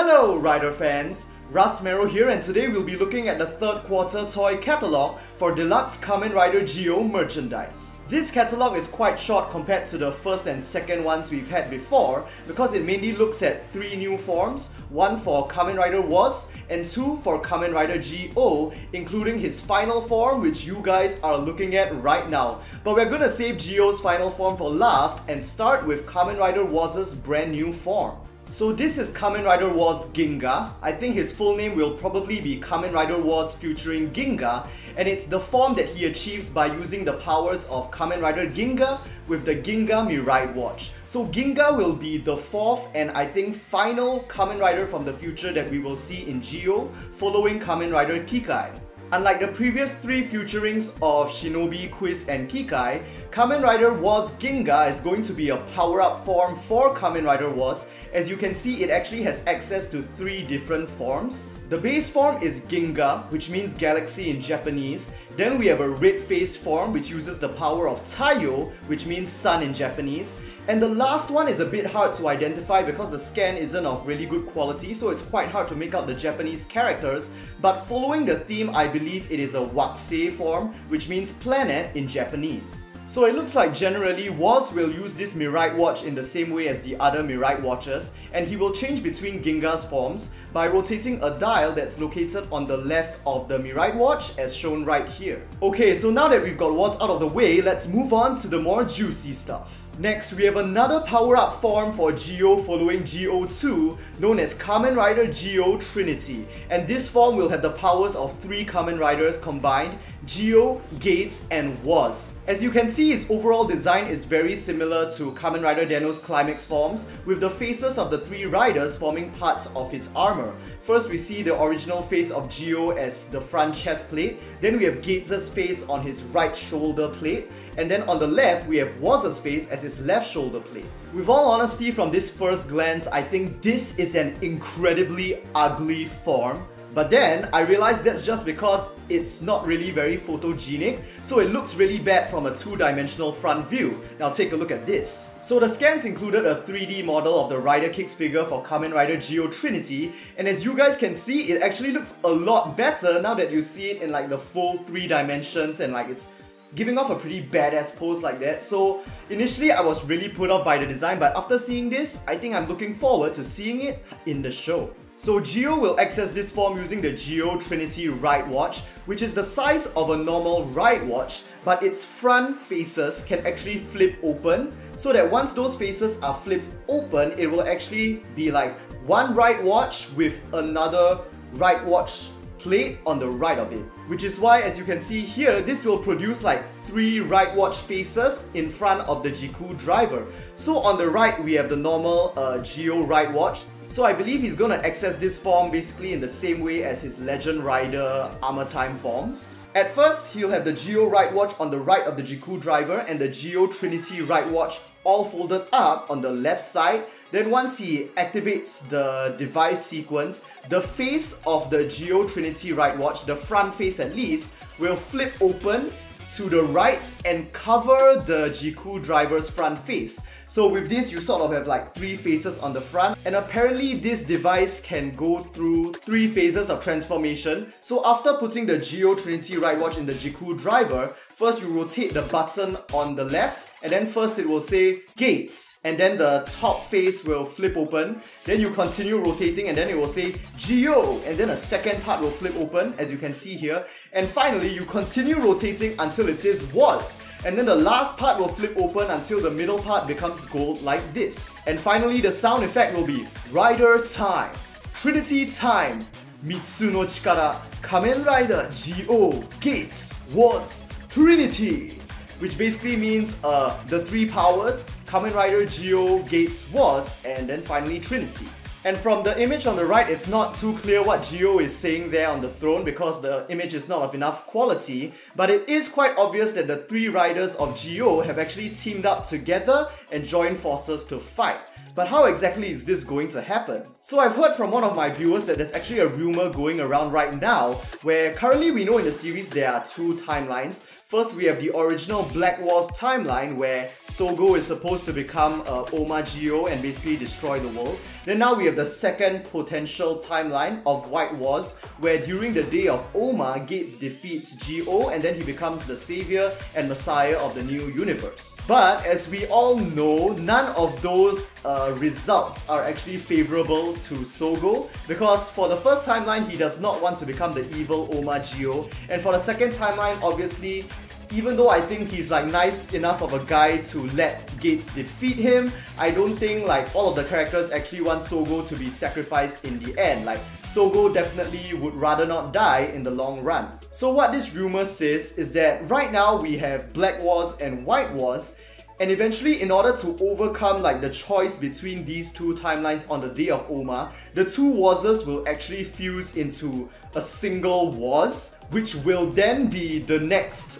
Hello Rider fans, Rustmarrow here, and today we'll be looking at the third quarter toy catalog for Deluxe Kamen Rider GO merchandise. This catalog is quite short compared to the first and second ones we've had before because it mainly looks at 3 new forms, one for Kamen Rider WOZ and 2 for Kamen Rider GO, including his final form which you guys are looking at right now. But we're gonna save GO's final form for last and start with Kamen Rider WOZ's brand new form. So this is Kamen Rider WOZ GINGA. I think his full name will probably be Kamen Rider WOZ featuring Ginga, and it's the form that he achieves by using the powers of Kamen Rider Ginga with the Ginga Mirai Watch. So Ginga will be the 4th and I think final Kamen Rider from the future that we will see in GO, following Kamen Rider Kikai. Unlike the previous 3 featurings of Shinobi, Quiz and Kikai, Kamen Rider WOZ GINGA is going to be a power-up form for Kamen Rider WOZ. As you can see, it actually has access to 3 different forms. The base form is Ginga, which means galaxy in Japanese. Then we have a red face form which uses the power of Taiyo, which means sun in Japanese. And the last one is a bit hard to identify because the scan isn't of really good quality, so it's quite hard to make out the Japanese characters, but following the theme, I believe it is a Wakusei form, which means planet in Japanese. So it looks like generally WOZ will use this Mirai Watch in the same way as the other Mirai Watches, and he will change between Ginga's forms by rotating a dial that's located on the left of the Mirai Watch as shown right here. Okay, so now that we've got WOZ out of the way, let's move on to the more juicy stuff. Next, we have another power-up form for GO following GO2, known as Kamen Rider GO Trinity. And this form will have the powers of 3 Kamen Riders combined, GO, Gates, and WOZ. As you can see, his overall design is very similar to Kamen Rider Deno's Climax forms, with the faces of the 3 riders forming parts of his armor. First, we see the original face of GO as the front chest plate, then we have Gates' face on his right shoulder plate, and then on the left, we have WOZ's face as his left shoulder plate. With all honesty, from this first glance, I think this is an incredibly ugly form. But then, I realized that's just because it's not really very photogenic, so it looks really bad from a 2-dimensional front view. Now take a look at this. So the scans included a 3D model of the Rider Kicks figure for Kamen Rider GO Trinity, and as you guys can see, it actually looks a lot better now that you see it in like the full 3 dimensions and like it's giving off a pretty badass pose like that. So initially I was really put off by the design, but after seeing this, I think I'm looking forward to seeing it in the show. So GO will access this form using the GO Trinity Ride Watch, which is the size of a normal ride watch, but its front faces can actually flip open, so that once those faces are flipped open, it will actually be like one ride watch with another ride watch plate on the right of it. Which is why, as you can see here, this will produce like 3 ride watch faces in front of the Jiku driver. So on the right, we have the normal GO ride watch. So I believe he's gonna access this form basically in the same way as his Legend Rider Armor Time forms. At first, he'll have the GO Ride Watch on the right of the Jiku driver and the GO Trinity Ride Watch all folded up on the left side. Then once he activates the device sequence, the face of the GO Trinity Ride Watch, the front face at least, will flip open to the right and cover the Jiku driver's front face. So with this, you sort of have like 3 faces on the front, and apparently this device can go through 3 phases of transformation. So after putting the GO Trinity Ride Watch in the Jiku driver, first you rotate the button on the left, and then first it will say Gates, and then the top face will flip open. Then you continue rotating and then it will say GO, and then a second part will flip open, as you can see here. And finally, you continue rotating until it says WOZ. And then the last part will flip open until the middle part becomes gold like this. And finally, the sound effect will be Rider Time, Trinity Time, Mitsu no Chikara, Kamen Rider GO, Gates, WOZ, Trinity. Which basically means the 3 powers, Kamen Rider GO, Gates, WOZ, and then finally Trinity. And from the image on the right, it's not too clear what GO is saying there on the throne because the image is not of enough quality, but it is quite obvious that the 3 riders of GO have actually teamed up together and joined forces to fight. But how exactly is this going to happen? So I've heard from one of my viewers that there's actually a rumor going around right now where currently we know in the series there are 2 timelines. First, we have the original Black WOZ timeline where Sogo is supposed to become Oma Geo and basically destroy the world. Then now we have the second potential timeline of White WOZ where during the day of Oma, Gates defeats Geo and then he becomes the savior and messiah of the new universe. But as we all know, none of those results are actually favorable to Sogo, because for the first timeline he does not want to become the evil Oma Geo, and for the second timeline, obviously, even though I think he's like nice enough of a guy to let Gates defeat him, I don't think like all of the characters actually want Sogo to be sacrificed in the end. Like, Sogo definitely would rather not die in the long run. So what this rumor says is that right now we have Black WOZ and White WOZ, and eventually, in order to overcome like the choice between these two timelines on the day of Oma, the two WOZs will actually fuse into a single WOZ, which will then be the next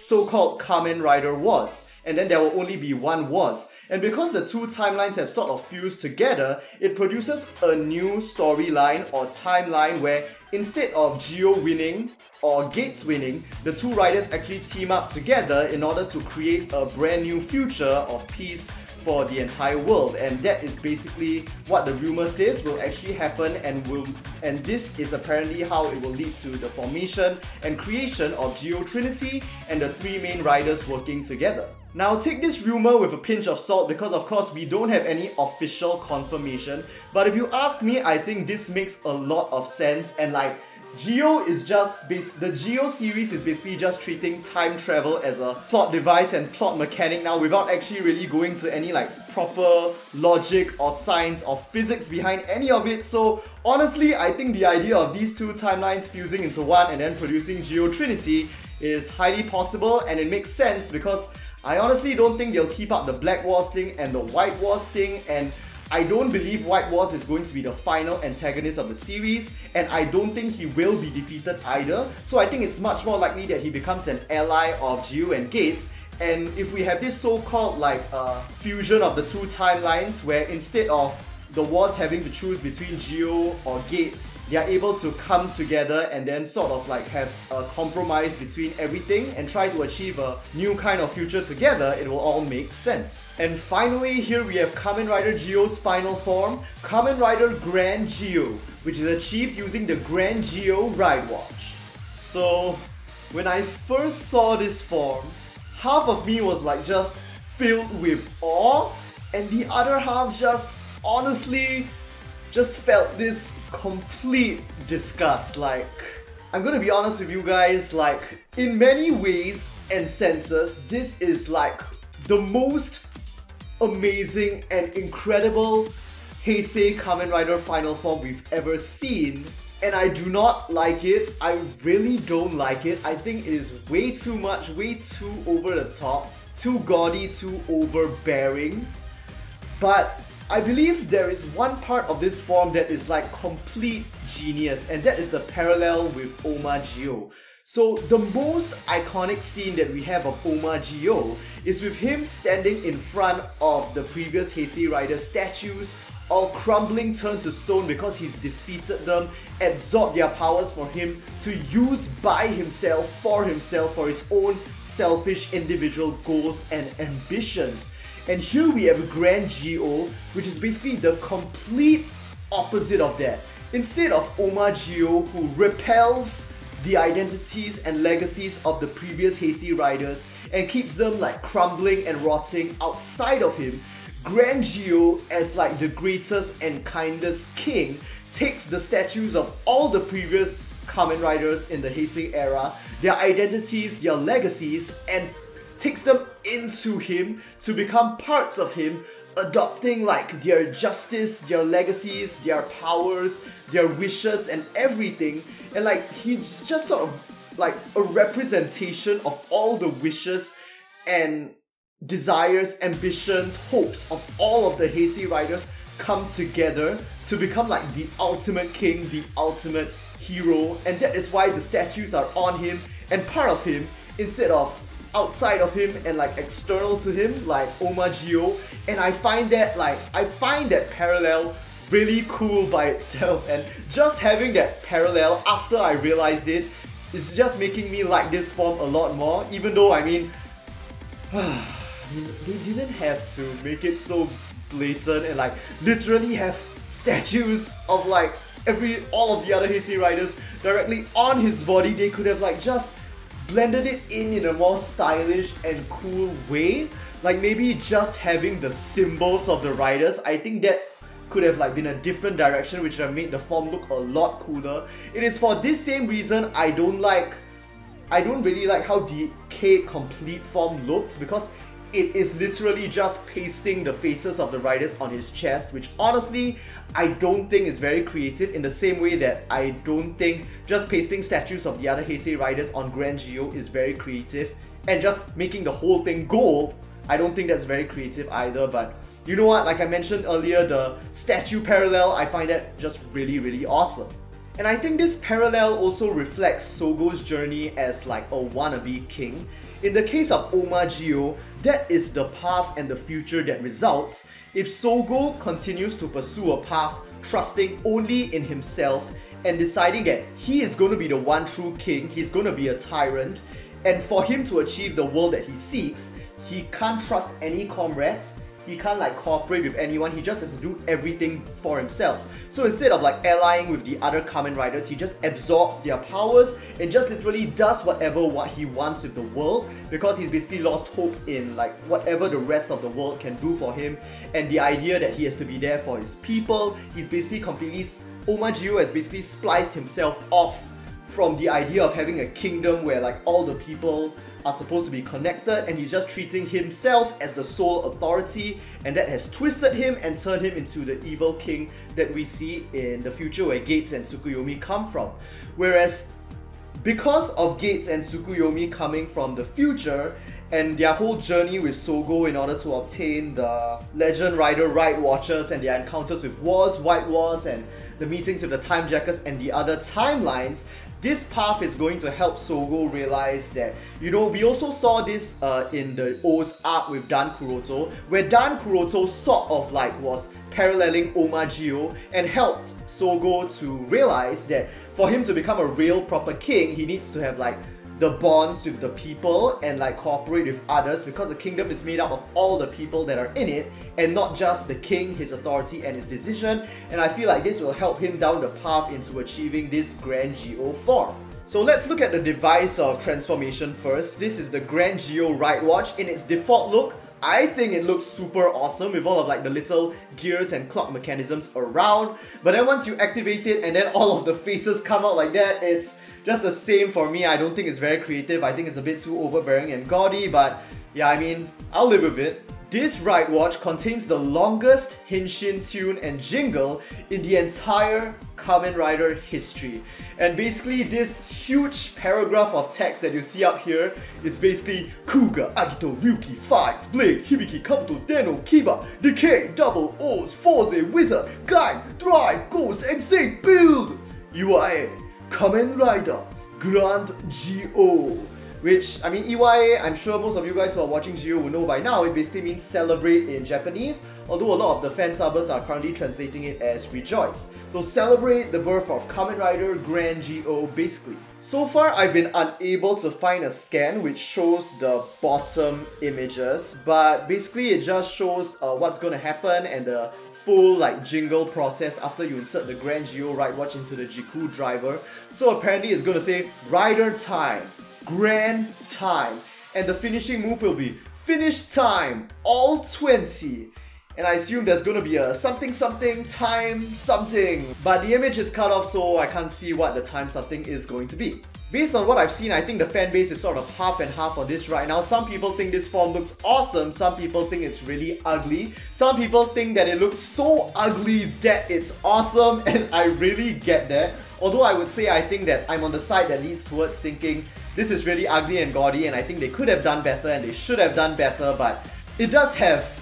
so-called Kamen Rider WOZ. And then there will only be one WOZ. And because the two timelines have sort of fused together, it produces a new storyline or timeline where instead of Geo winning or Gates winning, the two riders actually team up together in order to create a brand new future of peace for the entire world. And that is basically what the rumor says will actually happen, and this is apparently how it will lead to the formation and creation of Geo Trinity and the three main riders working together. Now take this rumor with a pinch of salt because of course we don't have any official confirmation, but if you ask me, I think this makes a lot of sense, and like Geo is just the Geo series is basically just treating time travel as a plot device and plot mechanic now without actually really going to any like proper logic or science or physics behind any of it. So honestly, I think the idea of these two timelines fusing into one and then producing Geo Trinity is highly possible, and it makes sense because I honestly don't think they'll keep up the Black WOZ thing and the White WOZ thing, and I don't believe White WOZ is going to be the final antagonist of the series, and I don't think he will be defeated either. So I think it's much more likely that he becomes an ally of Geo and Gates, and if we have this so-called like fusion of the two timelines where instead of the WOZ having to choose between Geo or Gates, they are able to come together and then sort of like have a compromise between everything and try to achieve a new kind of future together, it will all make sense. And finally, here we have Kamen Rider Geo's final form, Kamen Rider Grand Geo, which is achieved using the Grand Geo Ride Watch. So, when I first saw this form, half of me was like just filled with awe, and the other half just honestly just felt this complete disgust. Like, I'm gonna be honest with you guys, like, in many ways and senses, this is like the most amazing and incredible Heisei Kamen Rider final form we've ever seen, and I do not like it. I really don't like it. I think it is way too much, way too over the top, too gaudy, too overbearing. But I believe there is one part of this form that is like complete genius, and that is the parallel with Oma Geo. So the most iconic scene that we have of Oma Geo is with him standing in front of the previous Heisei Rider statues, all crumbling turned to stone because he's defeated them, absorbed their powers for him to use by himself, for his own selfish individual goals and ambitions. And here we have Grand Geo, which is basically the complete opposite of that. Instead of Oma Geo, who repels the identities and legacies of the previous Heisei Riders and keeps them like crumbling and rotting outside of him, Grand Geo, as like the greatest and kindest king, takes the statues of all the previous Kamen Riders in the Heisei era, their identities, their legacies, and takes them into him to become parts of him, adopting like their justice, their legacies, their powers, their wishes and everything. And like he's just sort of like a representation of all the wishes and desires, ambitions, hopes of all of the Heisei Riders come together to become like the ultimate king, the ultimate hero. And that is why the statues are on him and part of him instead of outside of him and like external to him like Oma Geo. And I find that parallel really cool by itself, and just having that parallel after I realized it is just making me like this form a lot more, even though, I mean, they didn't have to make it so blatant and like literally have statues of like all of the other Heisei riders directly on his body. They could have like just blended it in a more stylish and cool way. Like maybe just having the symbols of the riders. I think that could have like been a different direction, which would have made the form look a lot cooler. It is for this same reason I don't really like how the Decade complete form looks, because it is literally just pasting the faces of the riders on his chest, which honestly I don't think is very creative, in the same way that I don't think just pasting statues of the other Heisei riders on Grand Geo is very creative, and just making the whole thing gold, I don't think that's very creative either. But you know what, like I mentioned earlier, the statue parallel, I find that just really, really awesome. And I think this parallel also reflects Sogo's journey as like a wannabe king. In the case of Oma Geo, that is the path and the future that results if Sogo continues to pursue a path trusting only in himself and deciding that he is going to be the one true king, he's going to be a tyrant, and for him to achieve the world that he seeks, he can't trust any comrades, he can't like cooperate with anyone, he just has to do everything for himself. So instead of like allying with the other Kamen Riders, he just absorbs their powers and just literally does whatever he wants with the world, because he's basically lost hope in like whatever the rest of the world can do for him, and the idea that he has to be there for his people. He's basically Oma Geo has basically spliced himself off from the idea of having a kingdom where like all the people are supposed to be connected, and he's just treating himself as the sole authority, and that has twisted him and turned him into the evil king that we see in the future where Gates and Tsukuyomi come from. Whereas because of Gates and Tsukuyomi coming from the future and their whole journey with Sogo in order to obtain the Legend Rider Ride Watchers and their encounters with WOZ, White WOZ, and the meetings with the Time Jackers and the other timelines, this path is going to help Sogo realize that, you know, we also saw this in the WOZ arc with Dan Kuroto, where Dan Kuroto sort of like was paralleling Oma Geo and helped Sogo to realize that for him to become a real proper king, he needs to have like the bonds with the people and like cooperate with others, because the kingdom is made up of all the people that are in it and not just the king, his authority and his decision. And I feel like this will help him down the path into achieving this Grand Geo form. So let's look at the device of transformation first. This is the Grand Geo Ride Watch. In its default look, I think it looks super awesome with all of like the little gears and clock mechanisms around. But then once you activate it and then all of the faces come out like that, it's just the same for me. I don't think it's very creative. I think it's a bit too overbearing and gaudy, but yeah, I mean, I'll live with it. This ride watch contains the longest Henshin tune and jingle in the entire Kamen Rider history. And basically this huge paragraph of text that you see up here, it's basically Kuga, Agito, Ryuki, Fights, Blade, Hibiki, Kabuto, Deno, Kiba, Decay, Double, O's, Forze, Wizard, Guide, Drive, Ghost, Exit, Build! UIA, Kamen Rider, Grand Geo. Which, I mean, EYA, I'm sure most of you guys who are watching Geo will know by now, it basically means celebrate in Japanese, although a lot of the fan subbers are currently translating it as rejoice. So celebrate the birth of Kamen Rider Grand Geo, basically. So far, I've been unable to find a scan which shows the bottom images, but basically it just shows what's going to happen and the full like jingle process after you insert the Grand Geo Ride Watch into the Jiku driver. So apparently it's going to say Rider Time, Grand Time, and the finishing move will be Finish Time, all 20. And I assume there's gonna be a something something time something. But the image is cut off, so I can't see what the time something is going to be. Based on what I've seen, I think the fan base is sort of half and half on this right now. Some people think this form looks awesome, some people think it's really ugly, some people think that it looks so ugly that it's awesome, and I really get that. Although I would say I think that I'm on the side that leans towards thinking this is really ugly and gaudy, and I think they could have done better and they should have done better, but it does have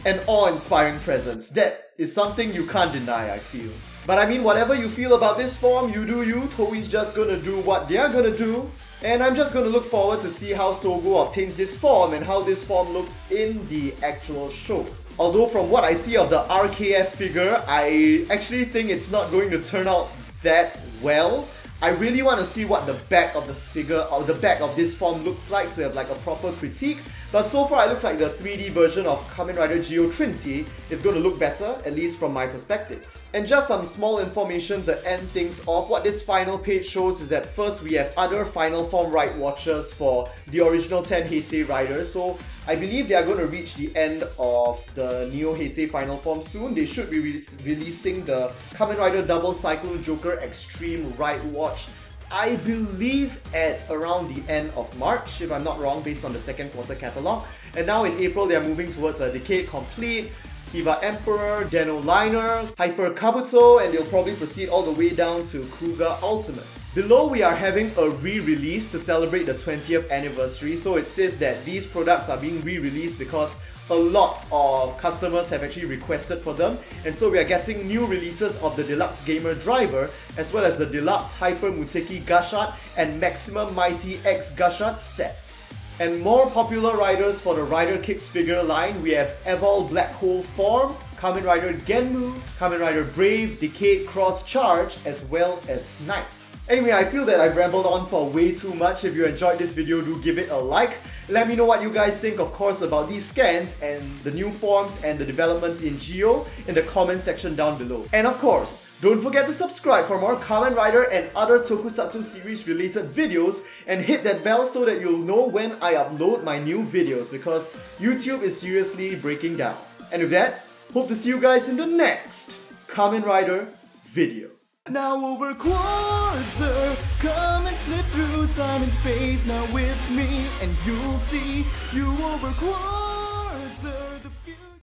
an awe-inspiring presence. That is something you can't deny, I feel. But I mean, whatever you feel about this form, you do you. Toei's just gonna do what they're gonna do. And I'm just gonna look forward to see how Sogo obtains this form and how this form looks in the actual show. Although from what I see of the RKF figure, I actually think it's not going to turn out that well. I really want to see what the back of the figure or the back of this form looks like to have like a proper critique. But so far it looks like the 3D version of Kamen Rider Geo Trinity is going to look better, at least from my perspective. And just some small information to end things off, what this final page shows is that first we have other final form ride watchers for the original 10 Heisei riders. So I believe they are going to reach the end of the Neo Heisei final form soon. They should be releasing the Kamen Rider Double Cycle Joker Extreme Ride Watch, I believe at around the end of March, if I'm not wrong, based on the second quarter catalog. And now in April, they are moving towards a Decade Complete, Kiva Emperor, Deno Liner, Hyper Kabuto, and they'll probably proceed all the way down to Kuga Ultimate. Below, we are having a re-release to celebrate the 20th anniversary, so it says that these products are being re-released because a lot of customers have actually requested for them, and so we are getting new releases of the Deluxe Gamer Driver, as well as the Deluxe Hyper Muteki Gashat and Maximum Mighty X Gashat set. And more popular riders for the Rider Kicks figure line, we have Evol Black Hole Form, Kamen Rider Genmu, Kamen Rider Brave, Decade Cross Charge, as well as Snipe. Anyway, I feel that I've rambled on for way too much. If you enjoyed this video, do give it a like. Let me know what you guys think, of course, about these scans and the new forms and the developments in Geo in the comment section down below. And of course, don't forget to subscribe for more Kamen Rider and other Tokusatsu series related videos, and hit that bell so that you'll know when I upload my new videos, because YouTube is seriously breaking down. And with that, hope to see you guys in the next Kamen Rider video. Now over quarter, come and slip through time and space now with me, and you'll see you over quarter.